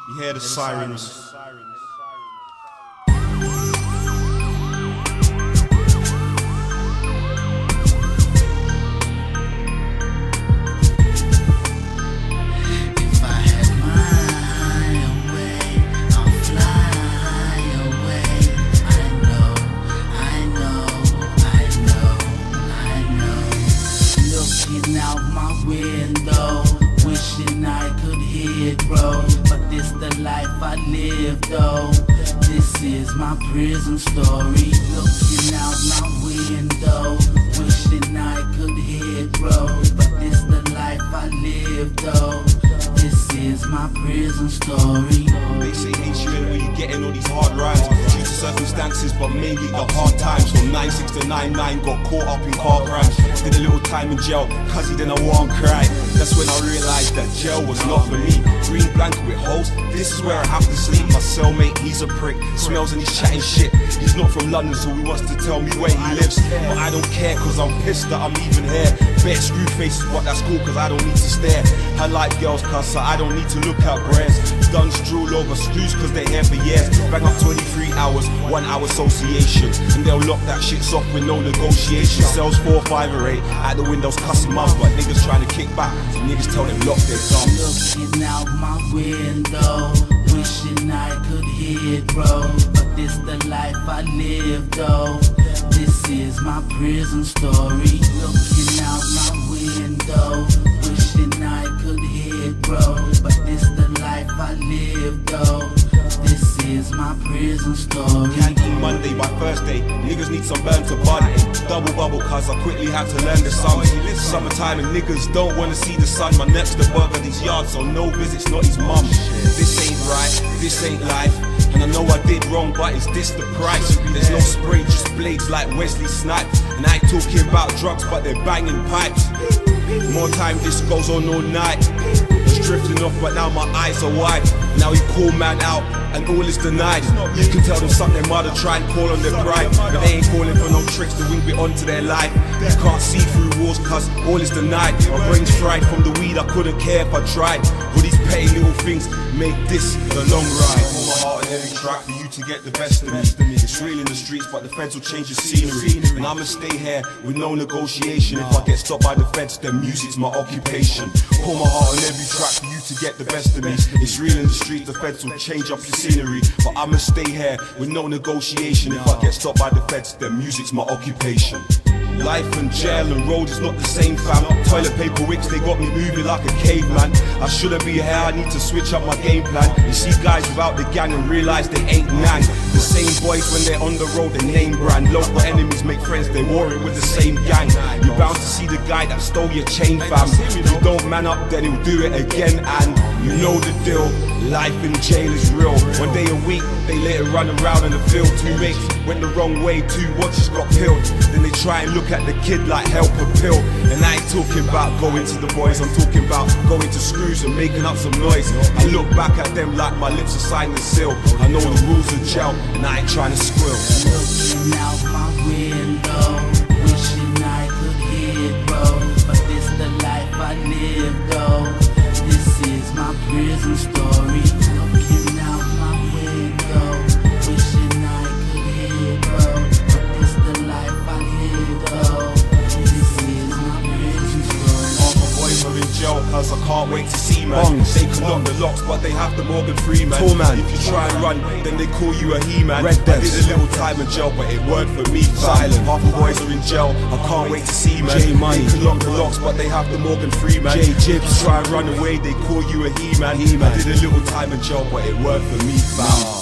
You hear the sirens. Out my window, wishing I could hear it roll, but this the life I live though. This is my prison story. Looking out my window, wishing I could hear it roll, but this the life I live though. This is my prison story. They say hate you in when you getting all these hard rhymes due to circumstances, but mainly the hard times. From 96 to 99, got caught up in car crimes. Did a little time in jail, cause he didn't want to cry. That's when I realized that jail was not for me. Green blanket with holes, this is where I have to sleep. My cellmate, he's a prick, smells and he's chatting shit. He's not from London, so he wants to tell me where he lives, but I don't care cause I'm pissed that I'm even here. Bare screwed faces, but that's cool cause I don't need to stare. I like girls cause so I don't need to look at breasts. Guns drool over screws cause they're here for years. Bang up 23 hours, 1 hour association, and they'll lock that shit off with no negotiation. Sells 4, 5 or 8 at the windows cussing mums, but niggas trying to kick back, so niggas tell them lock their guns. Looking out my window, wishing I could hear it roll, but this the life I live though. This is my prison story. Looking out my window, wishing I could hear it roll, but this the life I live though. This is my prison story. Can't eat Monday by Thursday, niggas need some burn to bud. Double bubble cause I quickly had to learn the sum. Summertime and niggas don't wanna see the sun. My next to burger these yards, so no visits, not his mum. This ain't right, this ain't life, and I know I did wrong, but is this the price? There's no spray, just blades like Wesley Snipes. And I ain't talking about drugs, but they're banging pipes. More time, this goes on all night. Was drifting off, but now my eyes are wide. Now he call man out, and all is denied. You can tell them something their mother try and call on their pride, but they ain't calling for no tricks to wing it onto their life. You can't see through walls cause all is denied. My brain's fried from the weed, I couldn't care if I tried. All these petty little things make this the long ride. Pour my heart on every track for you to get the best of me. It's real in the streets, but the feds will change the scenery, and I'ma stay here with no negotiation. If I get stopped by the feds, then music's my occupation. Pour my heart on every track for you to get the best of me. It's real in the streets, the feds will change up your scenery, but I'ma stay here with no negotiation. If I get stopped by the feds, then music's my occupation. Life and jail and road is not the same, fam. Toilet paper wicks, they got me moving like a caveman. I shouldn't be here, I need to switch up my game plan. You see guys without the gang and realize they ain't nang. The same boys when they're on the road, they name brand. Local enemies make friends, they warring with the same gang. You bound to see the guy that stole your chain, fam. If you don't man up, then he'll do it again, and you know the deal. Life in jail is real. One day a week, they let it run around in the field. 2 mates went the wrong way, 2 watches got peeled. Then they try and look at the kid like help a pill. And I ain't talking about going to the boys, I'm talking about going to screws and making up some noise. I look back at them like my lips are signed and sealed. I know the rules of jail, and I ain't trying to squill. Looking out my window, wishing I could hear it roll, but this the life I live though. This is my prison story. Looking out my window, wishing I could hear it roll, but this the life I live though. This is my prison story. All my boys are in jail cause I can't wait to see man. They can lock the locks but they have the Morgan Freeman. Man. If you try and run then they call you a he-man. I did a little time in jail but it weren't for me. Silent. Half the boys are in jail, I can't wait to see man. J-Money. They can lock the locks but they have the Morgan Freeman. J-Jibs. Try and run away they call you a he-man. I did a little time in jail but it weren't for me, fam.